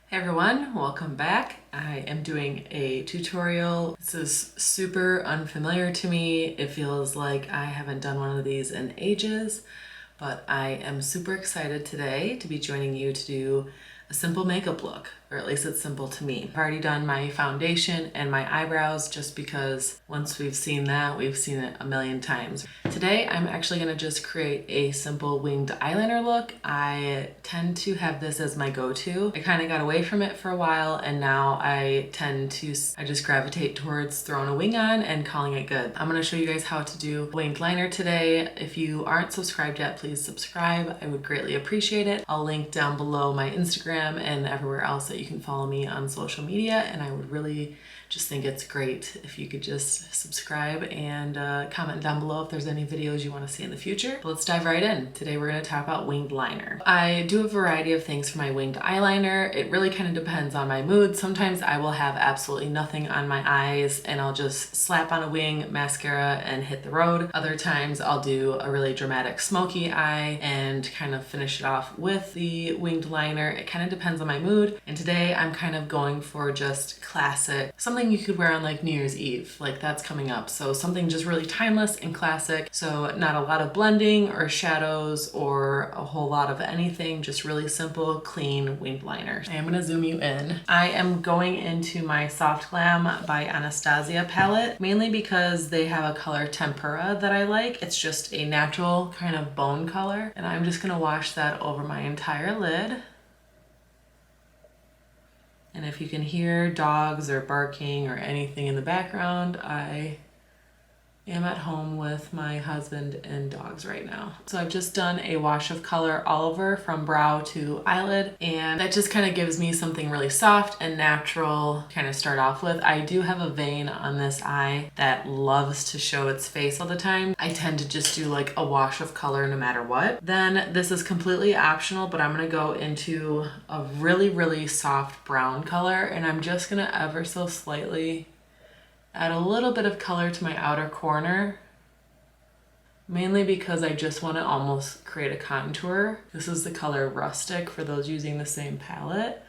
Hey everyone, welcome back. I am doing a tutorial. This is super unfamiliar to me. It feels like I haven't done one of these in ages, but I am super excited today to be joining you to do a simple makeup look, or at least it's simple to me. I've already done my foundation and my eyebrows just because once we've seen that, we've seen it a million times. Today, I'm actually gonna just create a simple winged eyeliner look. I tend to have this as my go-to. I kind of got away from it for a while and now I just gravitate towards throwing a wing on and calling it good. I'm gonna show you guys how to do winged liner today. If you aren't subscribed yet, please subscribe. I would greatly appreciate it. I'll link down below my Instagram and everywhere else that you can follow me on social media, and I would really just think it's great if you could just subscribe and comment down below if there's any videos you want to see in the future. But let's dive right in. Today we're going to talk about winged liner. I do a variety of things for my winged eyeliner. It really kind of depends on my mood. Sometimes I will have absolutely nothing on my eyes and I'll just slap on a wing, mascara, and hit the road. Other times I'll do a really dramatic smoky eye and kind of finish it off with the winged liner. It kind of depends on my mood. And today I'm kind of going for just classic, something you could wear on like New Year's Eve, like that's coming up. So something just really timeless and classic. So not a lot of blending or shadows or a whole lot of anything, just really simple, clean winged liner. I am gonna zoom you in. I am going into my Soft Glam by Anastasia palette, mainly because they have a color Tempera that I like. It's just a natural kind of bone color. And I'm just gonna wash that over my entire lid. And if you can hear dogs or barking or anything in the background, I am at home with my husband and dogs right now. So I've just done a wash of color all over from brow to eyelid, and that just kind of gives me something really soft and natural to kind of start off with. I do have a vein on this eye that loves to show its face all the time. I tend to just do like a wash of color no matter what. Then this is completely optional, but I'm gonna go into a really, really soft brown color, and I'm just gonna ever so slightly add a little bit of color to my outer corner, mainly because I just want to almost create a contour. This is the color Rustic for those using the same palette,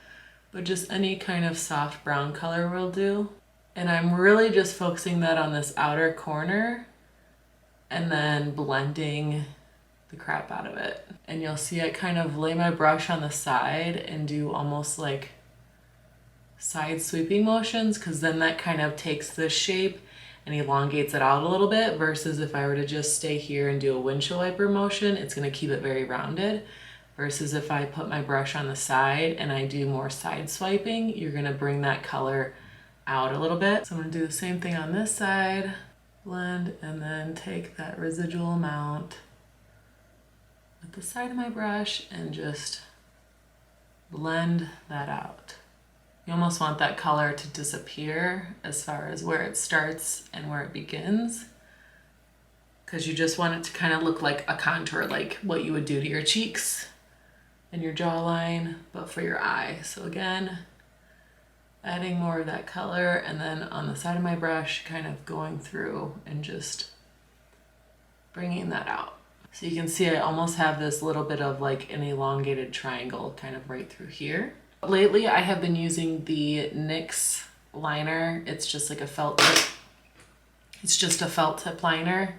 but just any kind of soft brown color will do. And I'm really just focusing that on this outer corner and then blending the crap out of it. And you'll see I kind of lay my brush on the side and do almost like side sweeping motions, because then that kind of takes this shape and elongates it out a little bit, versus if I were to just stay here and do a windshield wiper motion, it's going to keep it very rounded. Versus if I put my brush on the side and I do more side swiping, you're going to bring that color out a little bit. So I'm going to do the same thing on this side, blend, and then take that residual amount at the side of my brush and just blend that out. You almost want that color to disappear as far as where it starts and where it begins, because you just want it to kind of look like a contour, like what you would do to your cheeks and your jawline, but for your eye. So again, adding more of that color, and then on the side of my brush, kind of going through and just bringing that out. So you can see I almost have this little bit of like an elongated triangle kind of right through here. Lately, I have been using the NYX liner. It's just like a felt tip. It's just a felt tip liner.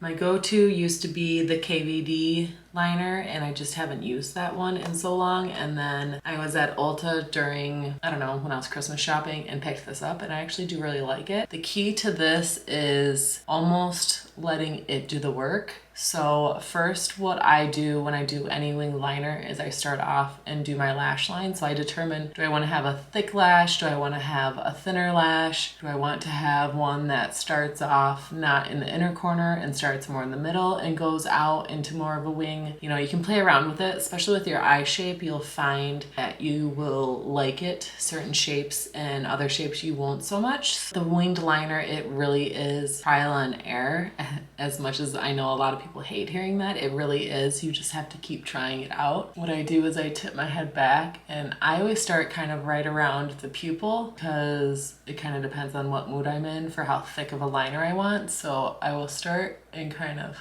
My go-to used to be the KVD liner, and I just haven't used that one in so long. And then I was at Ulta during, I don't know, when I was Christmas shopping and picked this up, and I actually do really like it. The key to this is almost letting it do the work. So first, what I do when I do any wing liner is I start off and do my lash line. So I determine, do I want to have a thick lash? Do I want to have a thinner lash? Do I want to have one that starts off not in the inner corner and starts more in the middle and goes out into more of a wing? You know, you can play around with it, especially with your eye shape. You'll find that you will like it, certain shapes, and other shapes you won't so much. The winged liner, it really is trial and error. As much as I know a lot of people hate hearing that, it really is. You just have to keep trying it out. What I do is I tip my head back, and I always start kind of right around the pupil, because it kind of depends on what mood I'm in for how thick of a liner I want. So I will start and kind of,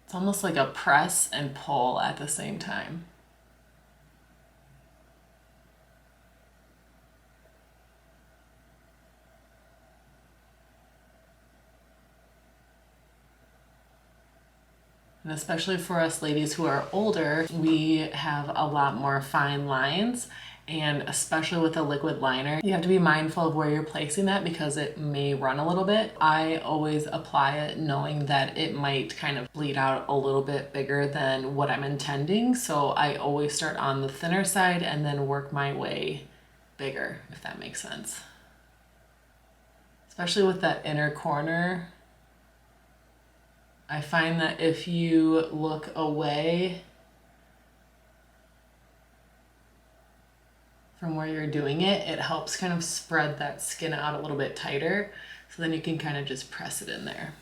it's almost like a press and pull at the same time. And especially for us ladies who are older, we have a lot more fine lines. And especially with a liquid liner, you have to be mindful of where you're placing that because it may run a little bit. I always apply it knowing that it might kind of bleed out a little bit bigger than what I'm intending. So I always start on the thinner side and then work my way bigger, if that makes sense. Especially with that inner corner, I find that if you look away from where you're doing it, it helps kind of spread that skin out a little bit tighter. So then you can kind of just press it in there.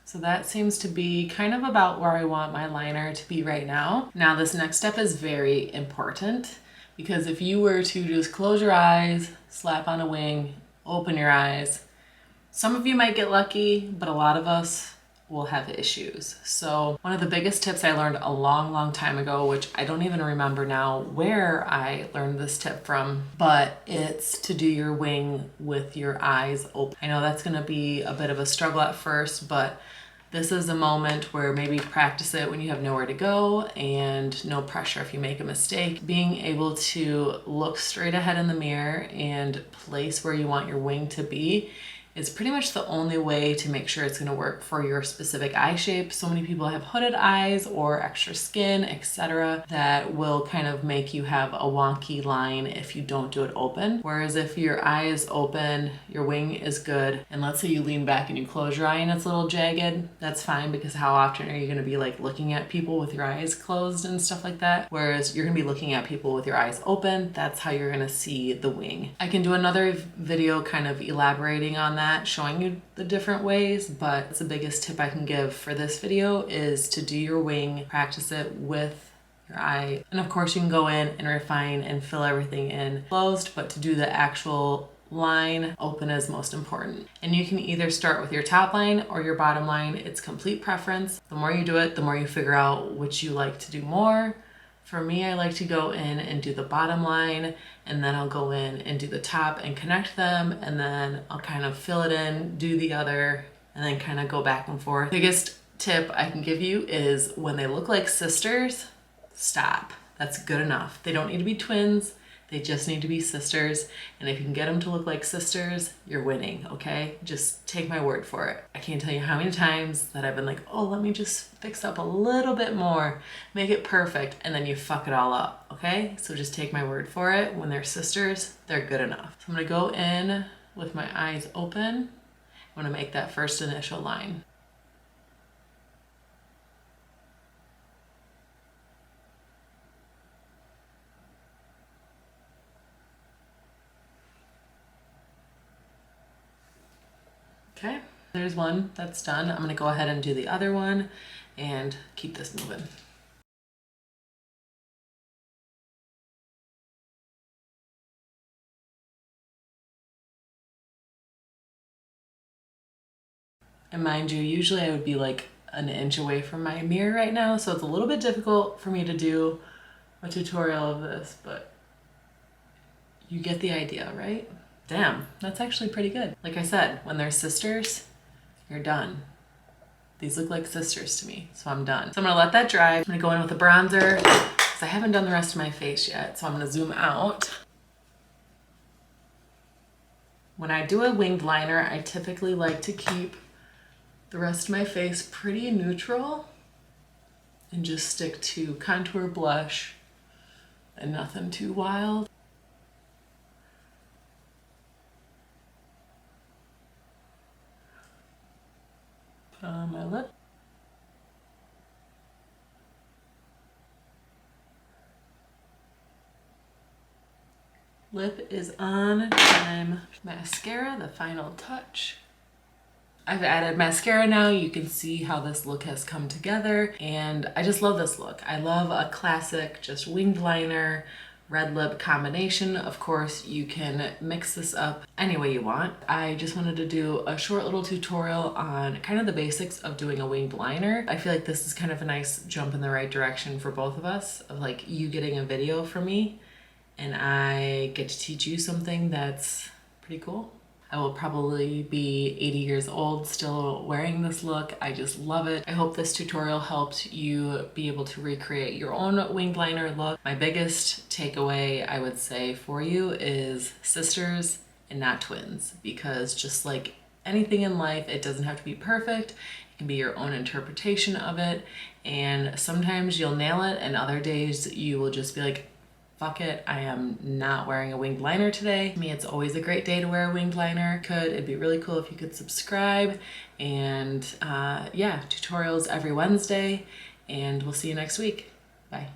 So that seems to be kind of about where I want my liner to be right now. Now this next step is very important because if you were to just close your eyes, slap on a wing, open your eyes, some of you might get lucky, but a lot of us will have issues. So one of the biggest tips I learned a long time ago, which I don't even remember now where I learned this tip from, but it's to do your wing with your eyes open. I know that's gonna be a bit of a struggle at first, but this is a moment where maybe practice it when you have nowhere to go and no pressure if you make a mistake. Being able to look straight ahead in the mirror and place where you want your wing to be is pretty much the only way to make sure it's going to work for your specific eye shape. So many people have hooded eyes or extra skin, etc., that will kind of make you have a wonky line if you don't do it open. Whereas if your eye is open, your wing is good, and let's say you lean back and you close your eye and it's a little jagged, that's fine because how often are you going to be like looking at people with your eyes closed and stuff like that? Whereas you're going to be looking at people with your eyes open, that's how you're going to see the wing. I can do another video kind of elaborating on that, showing you the different ways, but the biggest tip I can give for this video is to do your wing, practice it with your eye. And of course you can go in and refine and fill everything in closed, but to do the actual line, open is most important. And you can either start with your top line or your bottom line. It's complete preference. The more you do it, the more you figure out which you like to do more. For me, I like to go in and do the bottom line, and then I'll go in and do the top and connect them, and then I'll kind of fill it in, do the other, and then kind of go back and forth. Biggest tip I can give you is when they look like sisters, stop. That's good enough. They don't need to be twins. They just need to be sisters. And if you can get them to look like sisters, you're winning, okay? Just take my word for it. I can't tell you how many times that I've been like, oh, let me just fix up a little bit more, make it perfect, and then you fuck it all up, okay? So just take my word for it. When they're sisters, they're good enough. So I'm gonna go in with my eyes open. I'm gonna make that first initial line. Okay, there's one that's done. I'm gonna go ahead and do the other one and keep this moving. And mind you, usually I would be like an inch away from my mirror right now, so it's a little bit difficult for me to do a tutorial of this, but you get the idea, right? Damn, that's actually pretty good. Like I said, when they're sisters, you're done. These look like sisters to me, so I'm done. So I'm gonna let that dry. I'm gonna go in with a bronzer because I haven't done the rest of my face yet, so I'm gonna zoom out. When I do a winged liner, I typically like to keep the rest of my face pretty neutral and just stick to contour, blush, and nothing too wild. Put on my lip. Lip is on. Time. Mascara, the final touch. I've added mascara now. You can see how this look has come together, and I just love this look. I love a classic just winged liner, red lip combination. Of course, you can mix this up any way you want. I just wanted to do a short little tutorial on kind of the basics of doing a winged liner. I feel like this is kind of a nice jump in the right direction for both of us, of like you getting a video from me and I get to teach you something that's pretty cool. I will probably be 80 years old still wearing this look. I just love it. I hope this tutorial helped you be able to recreate your own winged liner look. My biggest takeaway, I would say, for you is sisters and not twins, because just like anything in life, it doesn't have to be perfect. It can be your own interpretation of it, and sometimes you'll nail it and other days you will just be like, fuck it, I am not wearing a winged liner today. To me, it's always a great day to wear a winged liner. It'd be really cool if you could subscribe, and yeah, tutorials every Wednesday, and we'll see you next week. Bye.